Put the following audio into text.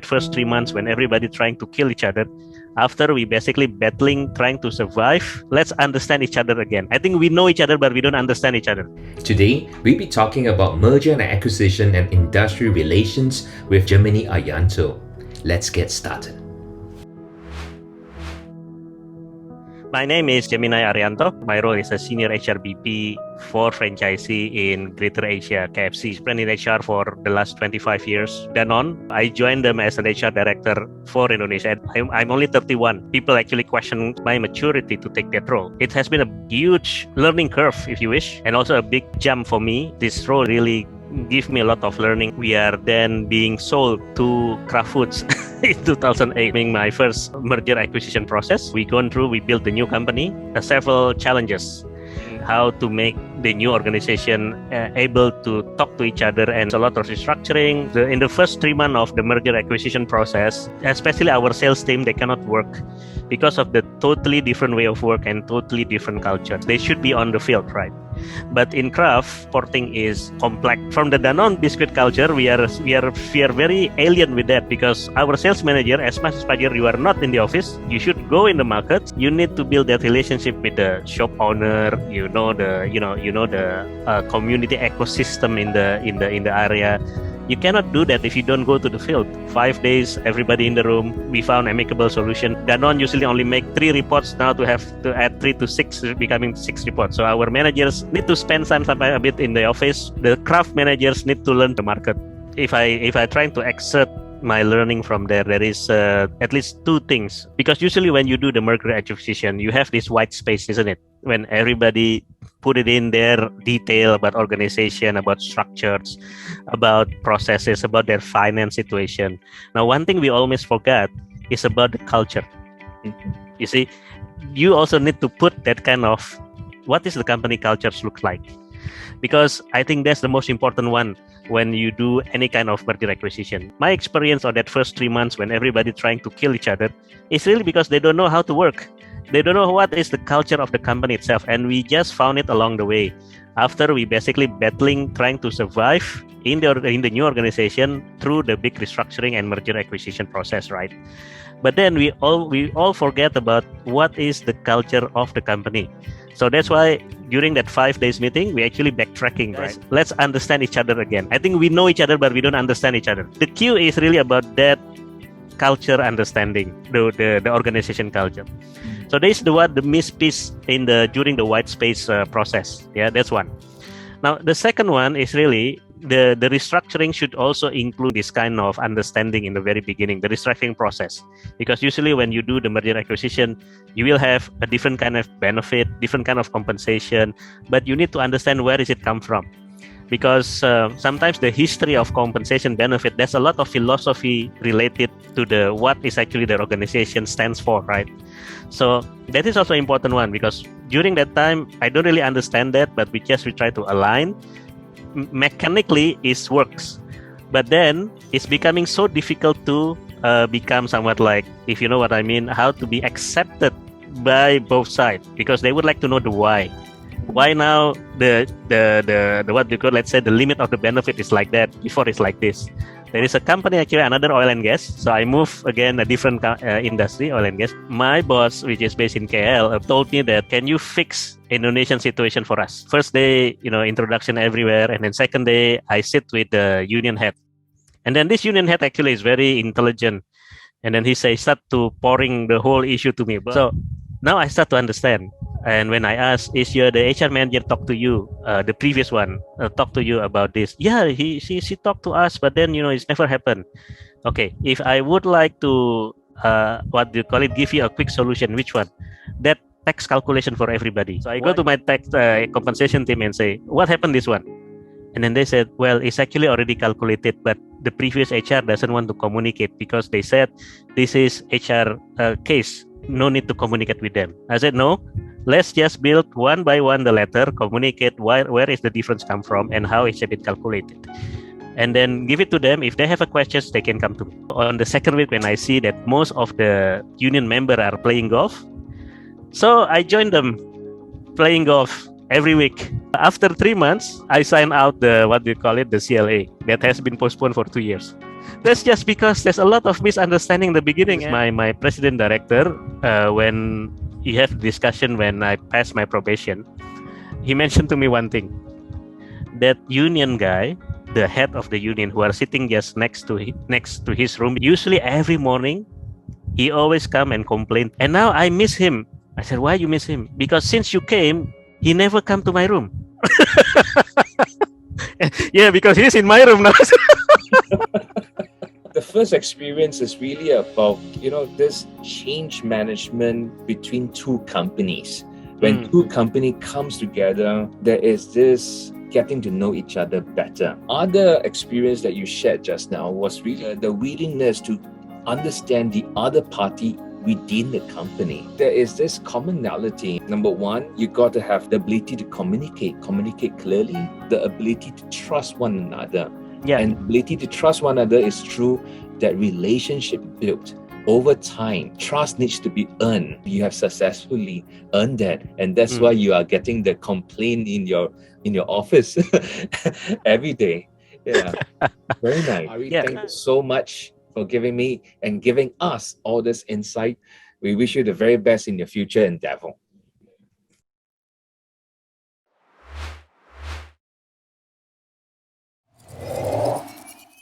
first 3 months when everybody trying to kill each other, after we basically battling, trying to survive, let's understand each other again. I think we know each other, but we don't understand each other. Today, we'll be talking about merger and acquisition and industry relations with Gemini Aryanto. Let's get started. My name is Gemini Aryanto. My role is a senior HR VP for franchisee in Greater Asia, KFC. Been in HR for the last 25 years. Danone, I joined them as an HR director for Indonesia. I'm only 31. People actually question my maturity to take that role. It has been a huge learning curve, if you wish, and also a big jump for me. This role really give me a lot of learning. We are then being sold to Kraft Foods in 2008, being my first merger acquisition process. We built the new company, several challenges. How to make the new organization able to talk to each other, and a lot of restructuring. In the first 3 months of the merger acquisition process, especially our sales team, they cannot work because of the totally different way of work and totally different culture. They should be on the field, right? But in Kraft, porting is complex. From the Danone biscuit culture, we are very alien with that, because our sales manager, as much as you are not in the office, you should go in the market. You need to build that relationship with the shop owner. You know the community ecosystem in the area. You cannot do that if you don't go to the field. 5 days, everybody in the room. We found amicable solution. Danone usually only make 3 reports. Now to add 3 to 6, becoming 6 reports. So our managers need to spend time a bit in the office. The Kraft managers need to learn the market. If I try to exert my learning from there is at least 2 things. Because usually when you do the merger acquisition, you have this white space, isn't it? When everybody put it in their detail about organization, about structures, about processes, about their finance situation. Now, one thing we always forget is about the culture. You see, you also need to put that kind of, what is the company cultures look like? Because I think that's the most important one when you do any kind of merger acquisition. My experience on that first 3 months when everybody trying to kill each other is really because they don't know how to work. They don't know what is the culture of the company itself. And we just found it along the way. After we basically battling, trying to survive in the new organization through the big restructuring and merger acquisition process, right? But then we all forget about what is the culture of the company. So that's why during that 5 days meeting, we actually backtracking, right? Let's understand each other again. I think we know each other, but we don't understand each other. The key is really about that culture understanding, the organization culture. So this is the miss piece during the white space process. Yeah, that's one. Now the second one is really the restructuring should also include this kind of understanding in the very beginning, the restructuring process. Because usually when you do the merger acquisition, you will have a different kind of benefit, different kind of compensation, but you need to understand where is it come from. Because sometimes the history of compensation benefit, there's a lot of philosophy related to what is actually the organization stands for, right? So that is also an important one, because during that time, I don't really understand that, but we try to align. Mechanically, it works. But then it's becoming so difficult to become somewhat like, if you know what I mean, how to be accepted by both sides, because they would like to know the why. Why now the what you call, let's say, the limit of the benefit is like that, before it's like this. There is a company, actually another oil and gas. So I move again a different industry, oil and gas. My boss, which is based in KL, told me that, can you fix Indonesian situation for us? First day, introduction everywhere. And then second day, I sit with the union head. And then this union head actually is very intelligent. And then he start to pouring the whole issue to me. So now I start to understand. And when I asked, is the HR manager talk to you, the previous one, talk to you about this? Yeah, she talked to us, but then, it's never happened. Okay, if I would like to, give you a quick solution, which one? That tax calculation for everybody. So I go to my tax compensation team and say, what happened this one? And then they said, well, it's actually already calculated, but the previous HR doesn't want to communicate because they said, this is HR case. No need to communicate with them. I said, no, let's just build one by one the letter, communicate where is the difference come from and how it's been calculated. And then give it to them. If they have a questions, they can come to me. On the second week, when I see that most of the union members are playing golf, so I joined them playing golf every week. After 3 months, I signed out the CLA that has been postponed for 2 years. That's just because there's a lot of misunderstanding in the beginning. My president director, when he have discussion when I passed my probation, he mentioned to me one thing. That union guy, the head of the union, who are sitting just next to his room, usually every morning, he always come and complain. And now I miss him. I said, why you miss him? Because since you came, he never come to my room. Yeah, because he's in my room now. The first experience is really about, this change management between two companies. When two companies comes together, there is this getting to know each other better. Other experience that you shared just now was really the willingness to understand the other party within the company. There is this commonality. Number one, you got to have the ability to communicate clearly, the ability to trust one another. Yeah. And the ability to trust one another is through that relationship built over time. Trust needs to be earned. You have successfully earned that, and that's why you are getting the complaint in your office every day. Yeah, very nice. Ari, thank you so much for giving me and giving us all this insight. We wish you the very best in your future endeavor.